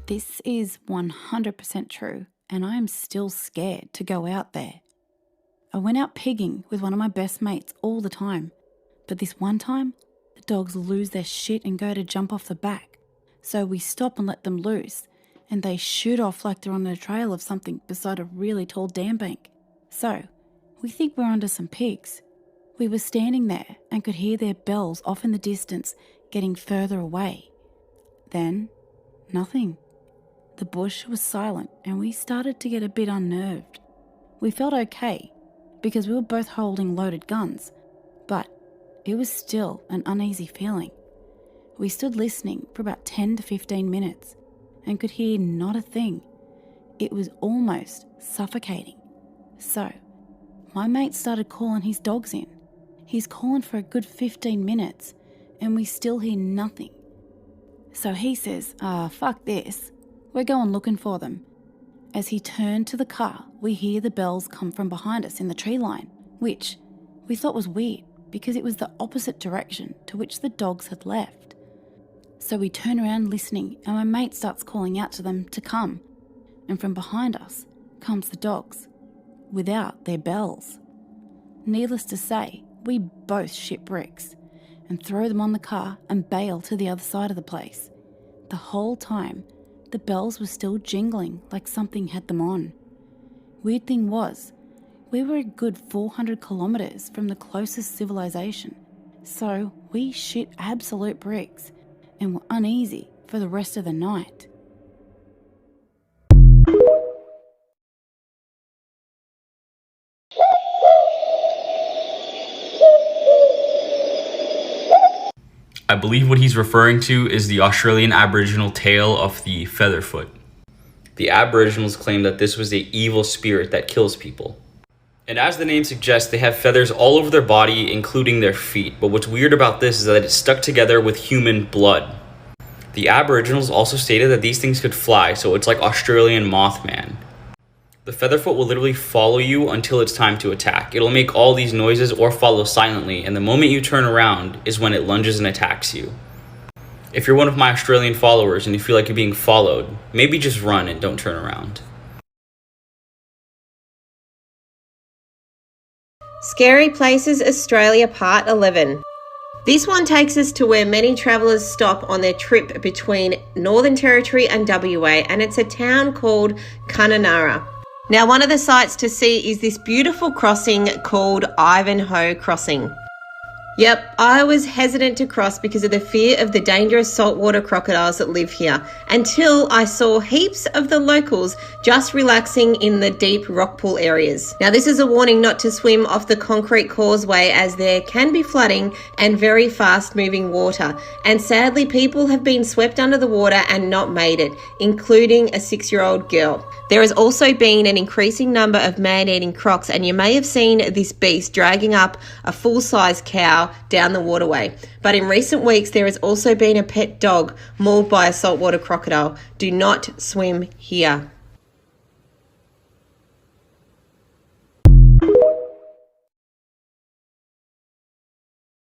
This is 100% true, and I am still scared to go out there. I went out pigging with one of my best mates all the time, but this one time, the dogs lose their shit and go to jump off the back. So we stop and let them loose, and they shoot off like they're on a trail of something beside a really tall dam bank. So, we think we're under some pigs. We were standing there and could hear their bells off in the distance, getting further away. Then, nothing. The bush was silent and we started to get a bit unnerved. We felt okay, because we were both holding loaded guns, but it was still an uneasy feeling. We stood listening for about 10 to 15 minutes and could hear not a thing. It was almost suffocating. So, my mate started calling his dogs in. He's calling for a good 15 minutes and we still hear nothing. So he says, fuck this. We're going looking for them. As he turned to the car, we hear the bells come from behind us in the tree line, which we thought was weird because it was the opposite direction to which the dogs had left. So we turn around listening and my mate starts calling out to them to come. And from behind us comes the dogs, without their bells. Needless to say, we both shit bricks and throw them on the car and bail to the other side of the place. The whole time, the bells were still jingling like something had them on. Weird thing was, we were a good 400 kilometers from the closest civilization, so we shit absolute bricks and were uneasy for the rest of the night. I believe what he's referring to is the Australian Aboriginal tale of the Featherfoot. The Aboriginals claim that this was the evil spirit that kills people. And as the name suggests, they have feathers all over their body, including their feet. But what's weird about this is that it's stuck together with human blood. The Aboriginals also stated that these things could fly, so it's like Australian Mothman. The Featherfoot will literally follow you until it's time to attack. It'll make all these noises or follow silently, and the moment you turn around is when it lunges and attacks you. If you're one of my Australian followers and you feel like you're being followed, maybe just run and don't turn around. Scary Places Australia Part 11. This one takes us to where many travellers stop on their trip between Northern Territory and WA, and it's a town called Kununurra. Now, one of the sights to see is this beautiful crossing called Ivanhoe Crossing. Yep, I was hesitant to cross because of the fear of the dangerous saltwater crocodiles that live here, until I saw heaps of the locals just relaxing in the deep rock pool areas. Now, this is a warning not to swim off the concrete causeway, as there can be flooding and very fast moving water, and sadly people have been swept under the water and not made it, including a 6-year-old girl. There has also been an increasing number of man-eating crocs, and you may have seen this beast dragging up a full-size cow down the waterway. But in recent weeks, there has also been a pet dog mauled by a saltwater crocodile. Do not swim here.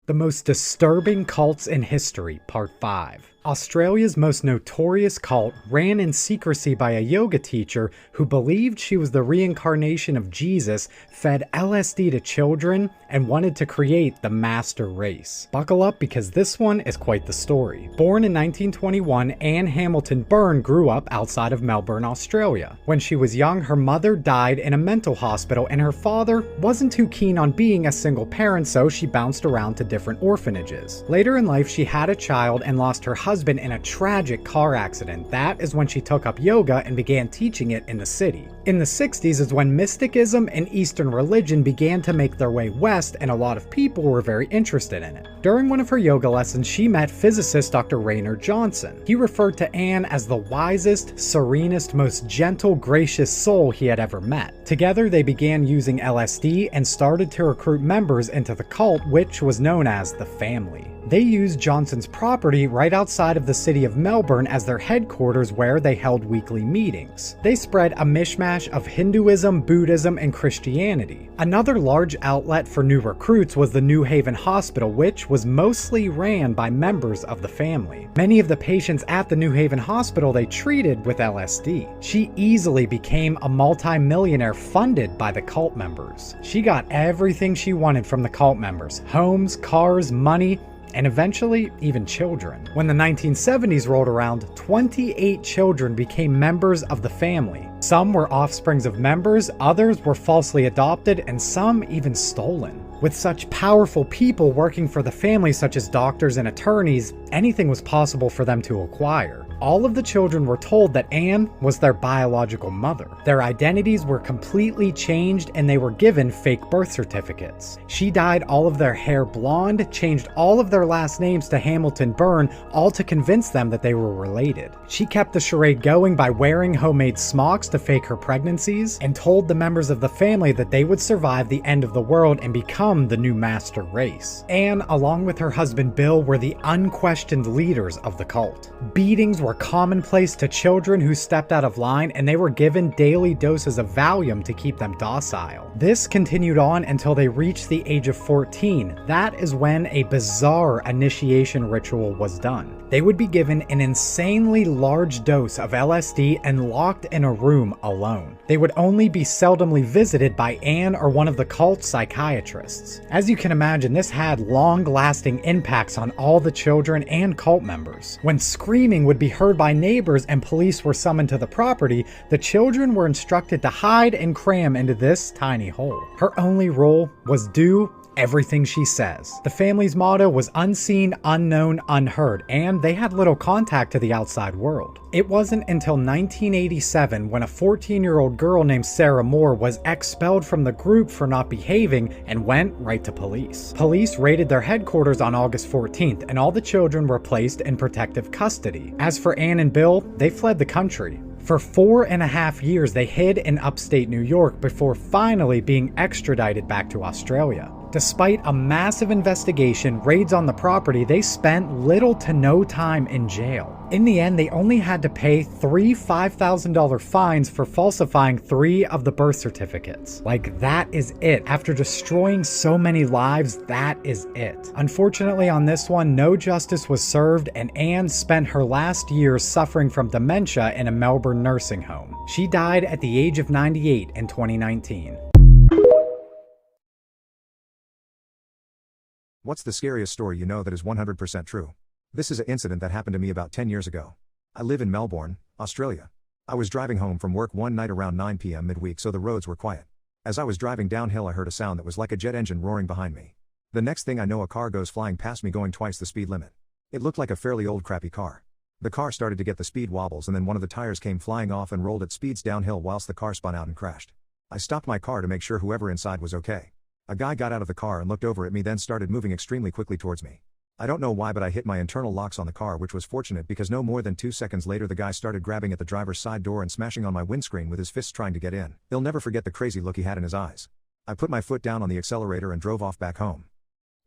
The Most Disturbing Cults in History, Part 5. Australia's most notorious cult ran in secrecy by a yoga teacher who believed she was the reincarnation of Jesus, fed LSD to children, and wanted to create the master race. Buckle up, because this one is quite the story. Born in 1921, Anne Hamilton Byrne grew up outside of Melbourne, Australia. When she was young, her mother died in a mental hospital, and her father wasn't too keen on being a single parent, so she bounced around to different orphanages. Later in life, she had a child and lost her husband in a tragic car accident. That is when she took up yoga and began teaching it in the city. In the 60s is when mysticism and Eastern religion began to make their way west, and a lot of people were very interested in it. During one of her yoga lessons, she met physicist Dr. Raynor Johnson. He referred to Anne as the wisest, serenest, most gentle, gracious soul he had ever met. Together, they began using LSD and started to recruit members into the cult, which was known as the Family. They used Johnson's property right outside of the city of Melbourne as their headquarters where they held weekly meetings. They spread a mishmash of Hinduism, Buddhism, and Christianity. Another large outlet for new recruits was the New Haven Hospital, which was mostly ran by members of the family. Many of the patients at the New Haven Hospital they treated with LSD. She easily became a multi-millionaire funded by the cult members. She got everything she wanted from the cult members: homes, cars, money, and eventually even children. When the 1970s rolled around, 28 children became members of the family. Some were offsprings of members, others were falsely adopted, and some even stolen. With such powerful people working for the family, such as doctors and attorneys, anything was possible for them to acquire. All of the children were told that Anne was their biological mother. Their identities were completely changed and they were given fake birth certificates. She dyed all of their hair blonde, changed all of their last names to Hamilton Byrne, all to convince them that they were related. She kept the charade going by wearing homemade smocks to fake her pregnancies, and told the members of the family that they would survive the end of the world and become the new master race. Anne, along with her husband Bill, were the unquestioned leaders of the cult. Beatings were commonplace to children who stepped out of line, and they were given daily doses of Valium to keep them docile. This continued on until they reached the age of 14. That is when a bizarre initiation ritual was done. They would be given an insanely large dose of LSD and locked in a room alone. They would only be seldomly visited by Anne or one of the cult's psychiatrists. As you can imagine, this had long-lasting impacts on all the children and cult members. When screaming would be heard by neighbors and police were summoned to the property, the children were instructed to hide and cram into this tiny hole. Her only role was do everything she says. The family's motto was unseen, unknown, unheard, and they had little contact to the outside world. It wasn't until 1987 when a 14-year-old girl named Sarah Moore was expelled from the group for not behaving and went right to police. Police raided their headquarters on August 14th, and all the children were placed in protective custody. As for Anne and Bill, they fled the country. For 4.5 years, they hid in upstate New York before finally being extradited back to Australia. Despite a massive investigation, raids on the property, they spent little to no time in jail. In the end, they only had to pay 3 $5,000 fines for falsifying 3 of the birth certificates. Like, that is it. After destroying so many lives, that is it. Unfortunately, on this one, no justice was served, and Anne spent her last years suffering from dementia in a Melbourne nursing home. She died at the age of 98 in 2019. What's the scariest story you know that is 100% true? This is an incident that happened to me about 10 years ago. I live in Melbourne, Australia. I was driving home from work one night around 9 p.m. midweek, so the roads were quiet. As I was driving downhill, I heard a sound that was like a jet engine roaring behind me. The next thing I know, a car goes flying past me going twice the speed limit. It looked like a fairly old crappy car. The car started to get the speed wobbles, and then one of the tires came flying off and rolled at speeds downhill whilst the car spun out and crashed. I stopped my car to make sure whoever inside was okay. A guy got out of the car and looked over at me, then started moving extremely quickly towards me. I don't know why, but I hit my internal locks on the car, which was fortunate because no more than 2 seconds later the guy started grabbing at the driver's side door and smashing on my windscreen with his fists trying to get in. He'll never forget the crazy look he had in his eyes. I put my foot down on the accelerator and drove off back home.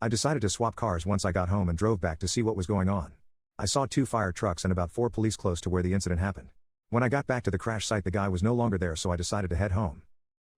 I decided to swap cars once I got home and drove back to see what was going on. I saw 2 fire trucks and about 4 police close to where the incident happened. When I got back to the crash site, the guy was no longer there, so I decided to head home.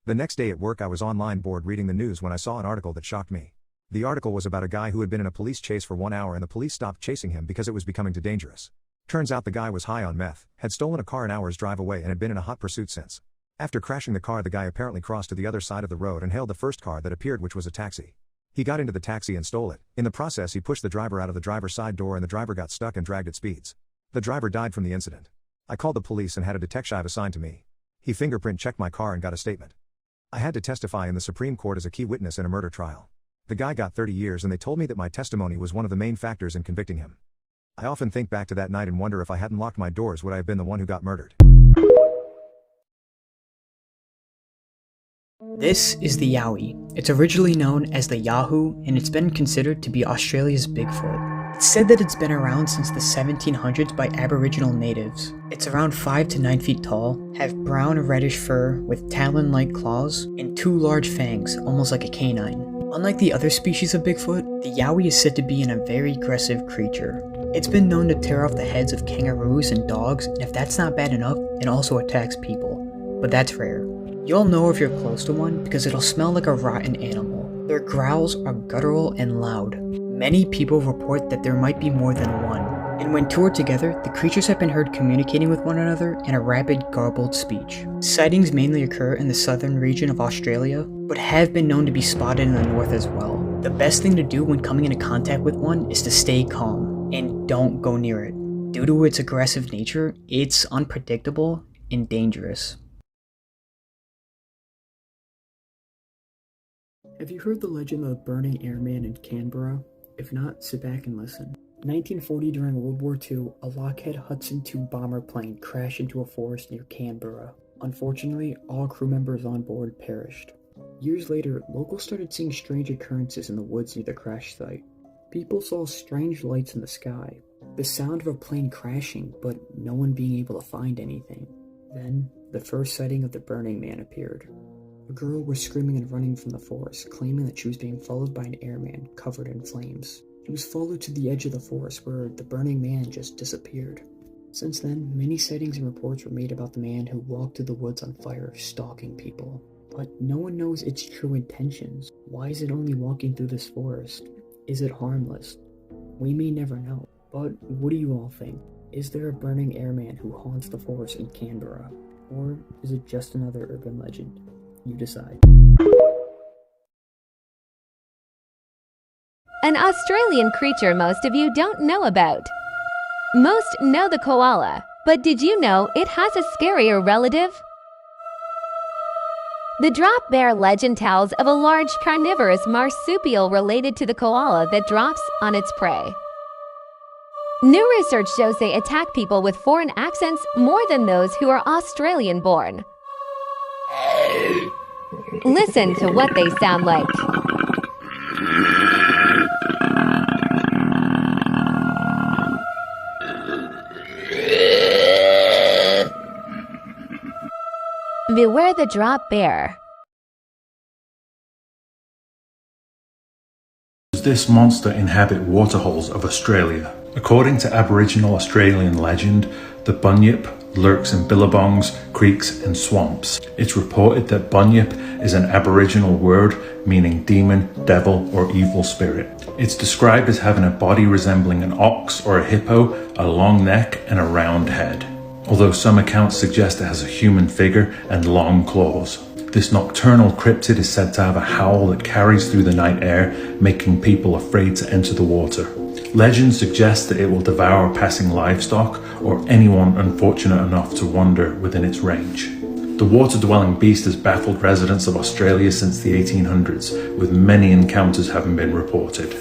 The next day at work, I was online bored reading the news when I saw an article that shocked me. The article was about a guy who had been in a police chase for 1 hour and the police stopped chasing him because it was becoming too dangerous. Turns out the guy was high on meth, had stolen a car an hour's drive away, and had been in a hot pursuit since. After crashing the car, the guy apparently crossed to the other side of the road and hailed the first car that appeared, which was a taxi. He got into the taxi and stole it. In the process, he pushed the driver out of the driver's side door and the driver got stuck and dragged at speeds. The driver died from the incident. I called the police and had a detective assigned to me. He fingerprint checked my car and got a statement. I had to testify in the Supreme Court as a key witness in a murder trial. The guy got 30 years and they told me that my testimony was one of the main factors in convicting him. I often think back to that night and wonder if I hadn't locked my doors, would I have been the one who got murdered? This is the Yowie. It's originally known as the Yahoo, and it's been considered to be Australia's Bigfoot. It's said that it's been around since the 1700s by Aboriginal natives. It's around 5 to 9 feet tall, have brown or reddish fur with talon-like claws, and 2 large fangs, almost like a canine. Unlike the other species of Bigfoot, the Yowie is said to be a very aggressive creature. It's been known to tear off the heads of kangaroos and dogs, and if that's not bad enough, it also attacks people. But that's rare. You'll know if you're close to one because it'll smell like a rotten animal. Their growls are guttural and loud. Many people report that there might be more than one. And when toured together, the creatures have been heard communicating with one another in a rapid, garbled speech. Sightings mainly occur in the southern region of Australia, but have been known to be spotted in the north as well. The best thing to do when coming into contact with one is to stay calm, and don't go near it. Due to its aggressive nature, it's unpredictable and dangerous. Have you heard the legend of the burning airman in Canberra? If not, sit back and listen. In 1940, during World War II, a Lockheed Hudson II bomber plane crashed into a forest near Canberra. Unfortunately, all crew members on board perished. Years later, locals started seeing strange occurrences in the woods near the crash site. People saw strange lights in the sky, the sound of a plane crashing, but no one being able to find anything. Then, the first sighting of the Burning Man appeared. A girl was screaming and running from the forest, claiming that she was being followed by an airman covered in flames. She was followed to the edge of the forest where the Burning Man just disappeared. Since then, many sightings and reports were made about the man who walked through the woods on fire, stalking people. But no one knows its true intentions. Why is it only walking through this forest? Is it harmless? We may never know. But what do you all think? Is there a burning airman who haunts the forest in Canberra? Or is it just another urban legend? You decide. An Australian creature most of you don't know about. Most know the koala, but did you know it has a scarier relative? The drop bear legend tells of a large carnivorous marsupial related to the koala that drops on its prey. New research shows they attack people with foreign accents more than those who are Australian-born. Listen to what they sound like. Beware the drop bear. Does this monster inhabit waterholes of Australia? According to Aboriginal Australian legend, the bunyip lurks in billabongs, creeks and swamps. It's reported that bunyip is an Aboriginal word meaning demon, devil or evil spirit. It's described as having a body resembling an ox or a hippo, a long neck and a round head. Although some accounts suggest it has a human figure and long claws. This nocturnal cryptid is said to have a howl that carries through the night air, making people afraid to enter the water. Legends suggest that it will devour passing livestock or anyone unfortunate enough to wander within its range. The water-dwelling beast has baffled residents of Australia since the 1800s, with many encounters having been reported.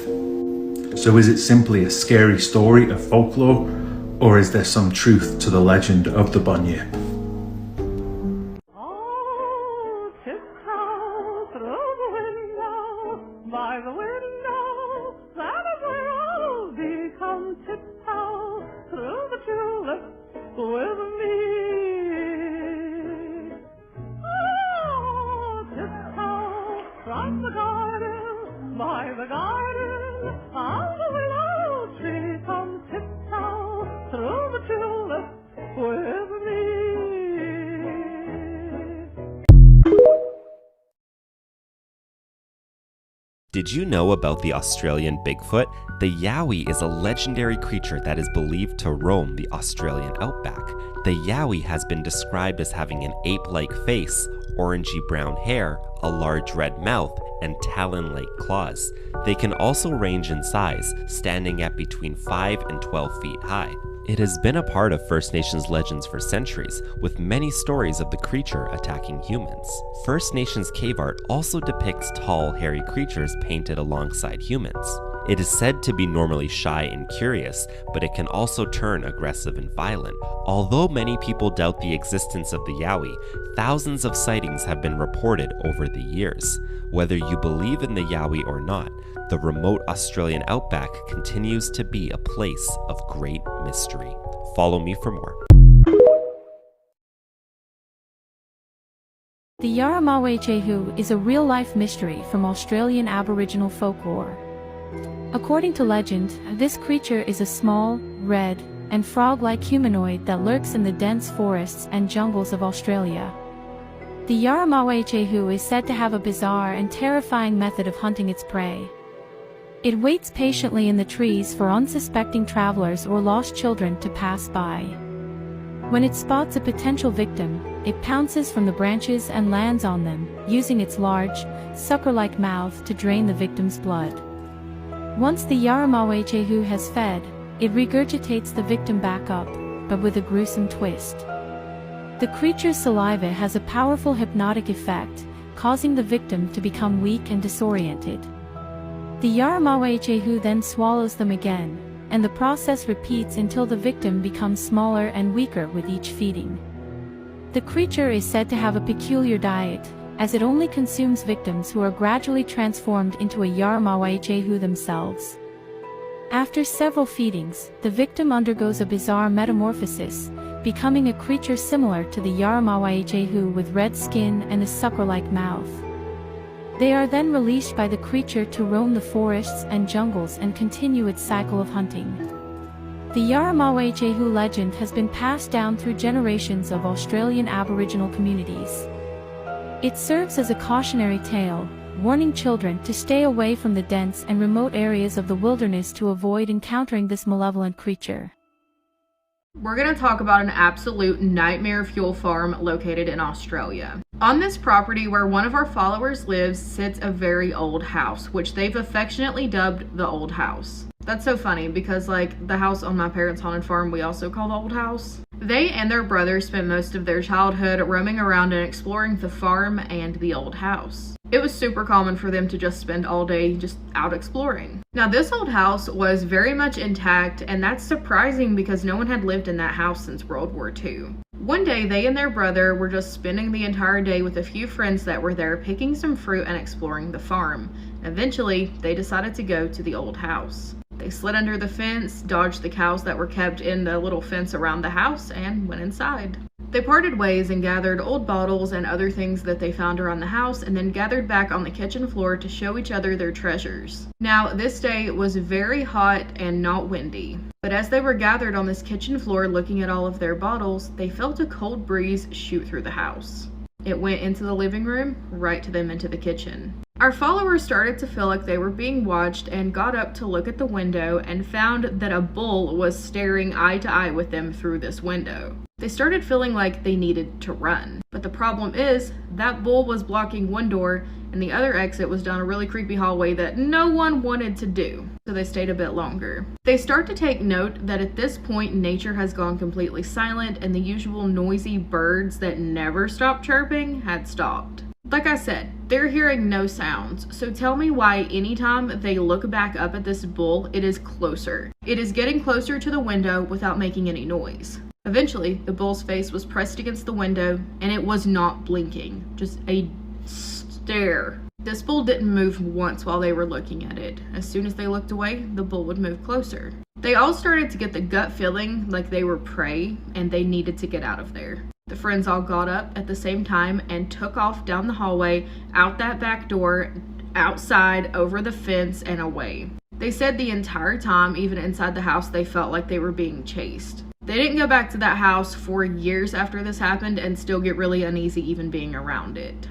So is it simply a scary story of folklore, or is there some truth to the legend of the bunyip? Oh, tiptoe through the window, by the window, that is where I'll be. Come tiptoe through the tulips with me. Oh, tiptoe from the garden, by the garden, on the willow tree. Come tiptoe through the tulips with me. Did you know about the Australian Bigfoot? The Yowie is a legendary creature that is believed to roam the Australian outback. The Yowie has been described as having an ape-like face, orangey brown hair, a large red mouth, and talon-like claws. They can also range in size, standing at between 5 and 12 feet high. It has been a part of First Nations legends for centuries, with many stories of the creature attacking humans. First Nations cave art also depicts tall, hairy creatures painted alongside humans. It is said to be normally shy and curious, but it can also turn aggressive and violent. Although many people doubt the existence of the Yowie, thousands of sightings have been reported over the years. Whether you believe in the Yowie or not, the remote Australian outback continues to be a place of great mystery. Follow me for more. The Yaramawachehu is a real-life mystery from Australian Aboriginal folklore. According to legend, this creature is a small, red, and frog-like humanoid that lurks in the dense forests and jungles of Australia. The Yaramawachehu is said to have a bizarre and terrifying method of hunting its prey. It waits patiently in the trees for unsuspecting travelers or lost children to pass by. When it spots a potential victim, it pounces from the branches and lands on them, using its large, sucker-like mouth to drain the victim's blood. Once the Yaramawachehu has fed, it regurgitates the victim back up, but with a gruesome twist. The creature's saliva has a powerful hypnotic effect, causing the victim to become weak and disoriented. The Yaramawachehu then swallows them again, and the process repeats until the victim becomes smaller and weaker with each feeding. The creature is said to have a peculiar diet, as it only consumes victims who are gradually transformed into a Yaramawachehu themselves. After several feedings, the victim undergoes a bizarre metamorphosis, becoming a creature similar to the Yaramawachehu with red skin and a sucker-like mouth. They are then released by the creature to roam the forests and jungles and continue its cycle of hunting. The Yaramawachehu legend has been passed down through generations of Australian Aboriginal communities. It serves as a cautionary tale, warning children to stay away from the dense and remote areas of the wilderness to avoid encountering this malevolent creature. We're going to talk about an absolute nightmare fuel farm located in Australia. On this property where one of our followers lives sits a very old house, which they've affectionately dubbed the old house. That's so funny because like the house on my parents' haunted farm we also call the old house. They and their brother spent most of their childhood roaming around and exploring the farm and the old house. It was super common for them to just spend all day just out exploring. Now this old house was very much intact, and that's surprising because no one had lived in that house since World War II. One day they and their brother were just spending the entire day with a few friends that were there picking some fruit and exploring the farm. Eventually they decided to go to the old house. They slid under the fence, dodged the cows that were kept in the little fence around the house, and went inside. They parted ways and gathered old bottles and other things that they found around the house, and then gathered back on the kitchen floor to show each other their treasures. Now, this day was very hot and not windy, but as they were gathered on this kitchen floor looking at all of their bottles, they felt a cold breeze shoot through the house. It went into the living room, right to them into the kitchen. Our followers started to feel like they were being watched and got up to look at the window and found that a bull was staring eye to eye with them through this window. They started feeling like they needed to run. But the problem is, that bull was blocking one door and the other exit was down a really creepy hallway that no one wanted to do. So they stayed a bit longer. They start to take note that at this point nature has gone completely silent and the usual noisy birds that never stop chirping had stopped. Like I said, they're hearing no sounds, so tell me why anytime they look back up at this bull, it is closer. It is getting closer to the window without making any noise. Eventually, the bull's face was pressed against the window, and it was not blinking, just a stare. This bull didn't move once while they were looking at it. As soon as they looked away, the bull would move closer. They all started to get the gut feeling like they were prey, and they needed to get out of there. The friends all got up at the same time and took off down the hallway, out that back door, outside, over the fence, and away. They said the entire time, even inside the house, they felt like they were being chased. They didn't go back to that house for years after this happened and still get really uneasy even being around it.